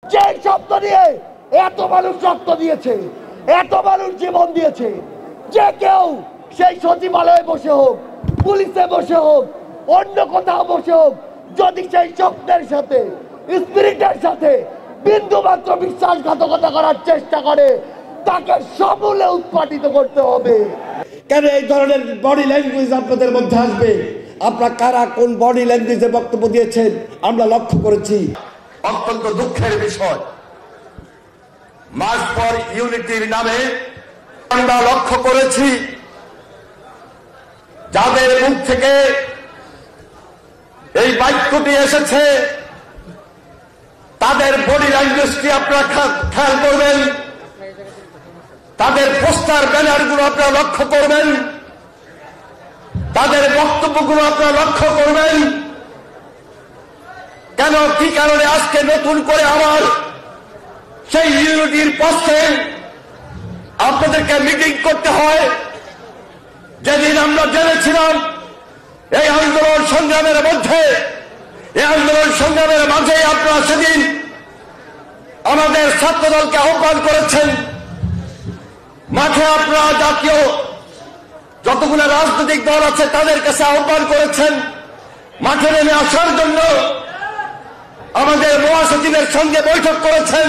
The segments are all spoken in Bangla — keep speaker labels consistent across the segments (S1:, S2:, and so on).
S1: যে শব্দ নিয়ে এত মানুষ রক্ত দিয়েছে, এত মানুষ জীবন দিয়েছে, যে কেউ সেই সচিবালয়ে বসে হোক, পুলিশে বসে হোক, অন্য কোথাও বসে হোক, যদি সেই স্বপ্নের সাথে স্পিরিটের সাথে বিন্দু মাত্র বিশ্বাসঘাতকতা করার চেষ্টা করে, তাকে সমূলে উৎপাটিত করতে হবে।
S2: কেন এই ধরনের বডি ল্যাঙ্গুয়েজ আপনাদের মধ্যে আসবে? আপনারা কারা কোন বডি ল্যাঙ্গুয়েজে বক্তব্য দিয়েছেন আমরা লক্ষ্য করেছি।
S3: অত্যন্ত দুঃখের বিষয়, মার্চ ফর ইউনিটির নামে আমরা লক্ষ্য করেছি যাদের মুখ থেকে এই বাক্যটি এসেছে তাদের বডি ল্যাঙ্গুয়েজটি আপনারা খেয়াল করবেন, তাদের পোস্টার ব্যানারগুলো আপনারা লক্ষ্য করবেন, তাদের বক্তব্যগুলো আপনারা লক্ষ্য করবেন। কেন, কি কারণে আজকে নতুন করে আবার সেই ইউনিটির পক্ষে আপনাদেরকে মিটিং করতে হয়? যেদিন আমরা জেনেছিলাম এই আন্দোলন সংগ্রামের মধ্যে, এই আন্দোলন সংগ্রামের মাঝে আপনারা সেদিন আমাদের ছাত্রদলকে আহ্বান করেছেন, মাঠে আপনারা জাতীয় যতগুলো রাজনৈতিক দল আছে তাদের কাছে আহ্বান করেছেন মাঠে নেমে আসার জন্য। আমাদের মহাসচিবের সঙ্গে বৈঠক করেছেন,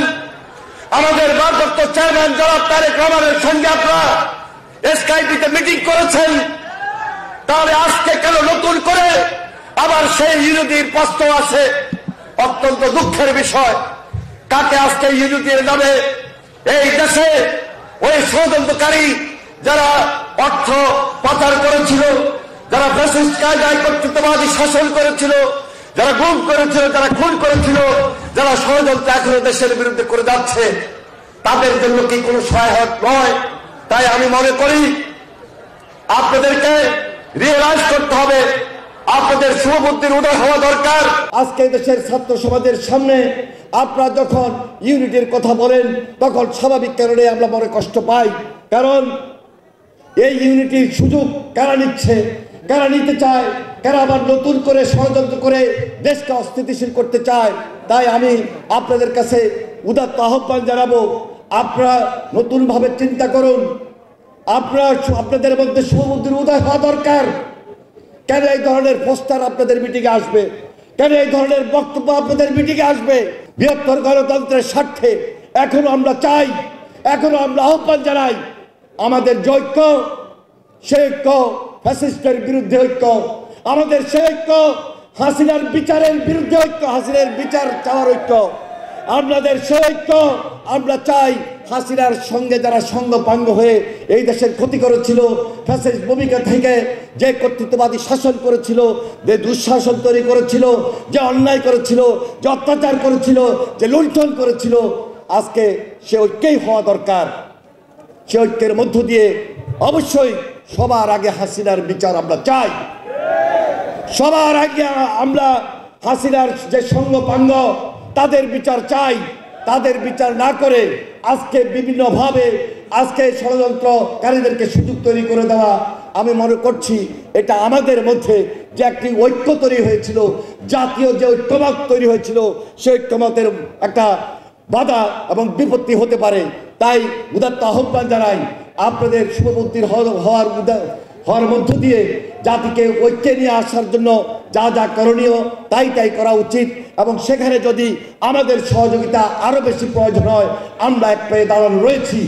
S3: আমাদের ভারপ্রাপ্ত চেয়ারম্যান জনাব তারেক রহমানের সঙ্গে আপনারা স্কাইপিতে মিটিং করেছেন। তাহলে আজকে কেন নতুন করে আবার সেই ইউনিটির প্রশ্ন আসে? অত্যন্ত দুঃখের বিষয়। কাকে আজকে ইউনিটির নামে এই দেশে ওই ষড়যন্ত্রকারী যারা অর্থ পাচার করেছিল, যারা ফ্যাসিস্ট কায়দায় কর্তৃত্ববাদী শাসন করেছিল, যারা গুম করেছিল, যারা খুন করেছিল, যারা ষড়যন্ত্র এখনো দেশের বিরুদ্ধে করে যাচ্ছে, তাদের জন্য কি কোনো সহায়ক নয়? তাই আমি মনে করি আপনাদেরকে রিয়েলাইজ করতে হবে, আপনাদের শুভবুদ্ধির উদয় হওয়া দরকার।
S2: আজকে দেশের ছাত্র সমাজের সামনে আপনারা যখন ইউনিটির কথা বলেন তখন স্বাভাবিক কারণে আমরা মনে কষ্ট পাই। কারণ এই ইউনিটির সুযোগ কারা নিচ্ছে, কারা নিতে চায়, কারা আবার নতুন করে ষড়যন্ত্র করে দেশকে অস্থিতিশীল করতে চায়। তাই আমি আপনাদের কাছে উদাত্ত আহ্বান জানাবো, আপনারা নতুনভাবে চিন্তা করুন। আপনাদের মধ্যে শুভবুদ্ধির উদয় হওয়া দরকার। কেন এই ধরনের পোস্টার আপনাদের মিটিংয়ে আসবে? কেন এই ধরনের বক্তব্য আপনাদের মিটিংয়ে আসবে? বৃহত্তর গণতন্ত্রের স্বার্থে এখনো আমরা চাই, এখনো আমরা আহ্বান জানাই, আমাদের যে ঐক্য, সে ঐক্য ফ্যাসিস্টের বিরুদ্ধে ঐক্য, আমাদের সে ঐক্য হাসিনার বিচারের বিরুদ্ধে ঐক্য, হাসিনার বিচার চাওয়ার ঐক্য, আপনাদের সে ঐক্য আমরা চাই। হাসিনার সঙ্গে যারা সঙ্গপাঙ্গ হয়ে এই দেশের ক্ষতি করেছিল, ফ্যাসিস্ট ভূমিকা থেকে যে কর্তৃত্ববাদী শাসন করেছিল, যে দুঃশাসন তৈরি করেছিল, যে অন্যায় করেছিল, যে অত্যাচার করেছিল, যে লুণ্ঠন করেছিল, আজকে সে ঐক্যই হওয়া দরকার। সে ঐক্যের মধ্য দিয়ে অবশ্যই সবার আগে হাসিনার বিচার আমরা চাই। সবার আগে আমরা হাসিনার যে সঙ্গপাঙ্গ তাদের বিচার চাই। তাদের বিচার না করে আজকে বিভিন্নভাবে আজকে ষড়যন্ত্রকারীদেরকে সুযোগ তৈরি করে দেওয়া, আমি মনে করছি এটা আমাদের মধ্যে যে একটি ঐক্য তৈরি হয়েছিল, জাতীয় যে ঐক্যমত তৈরি হয়েছিল, সেই ঐক্যমতের একটা বাধা এবং বিপত্তি হতে পারে। তাই উদাত্ত আহ্বান জানাই, আপনাদের শুভবুদ্ধির হওয়ার মধ্য দিয়ে জাতিকে ঐক্যে নিয়ে আসার জন্য যা যা করণীয় তাই করা উচিত। এবং সেখানে যদি আমাদের সহযোগিতা আরও বেশি প্রয়োজন হয়, আমরা এক পায়ে দাঁড়ানো রয়েছি।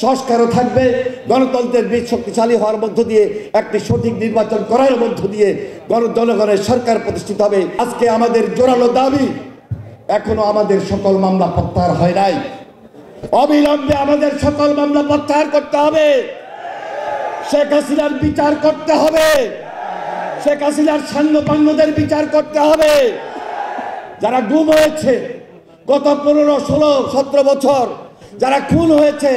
S2: সংস্কারও থাকবে, গণতন্ত্রের বীজ শক্তিশালী হওয়ার মধ্য দিয়ে একটি সঠিক নির্বাচন করার মধ্য দিয়ে জনগণের সরকার প্রতিষ্ঠিত হবে। আজকে আমাদের জোরালো দাবি, এখনো আমাদের সকল মামলা প্রত্যাহার হয় নাই। অবিলম্বে আমাদের সকল মামলা প্রত্যাহার করতে হবে। শেখ হাসিনার বিচার করতে হবে, শেখ হাসিনার সাঙ্গপাঙ্গদের বিচার করতে হবে। যারা গুম হয়েছে গত 15, 16, 17 বছর, যারা খুন হয়েছে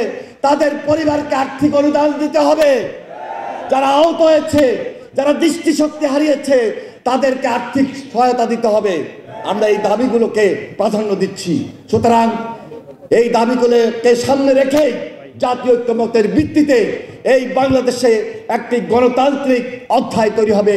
S2: তাদের পরিবারকে আর্থিক অনুদান দিতে হবে। যারা আহত হয়েছে, যারা দৃষ্টিশক্তি হারিয়েছে তাদেরকে আর্থিক সহায়তা দিতে হবে। আমরা এই দাবিগুলোকে প্রাধান্য দিচ্ছি। সুতরাং এই দাবিগুলোকে সামনে রেখেই জাতীয় ঐক্যমতের ভিত্তিতে এই বাংলাদেশে একটি গণতান্ত্রিক অধ্যায় তৈরি হবে।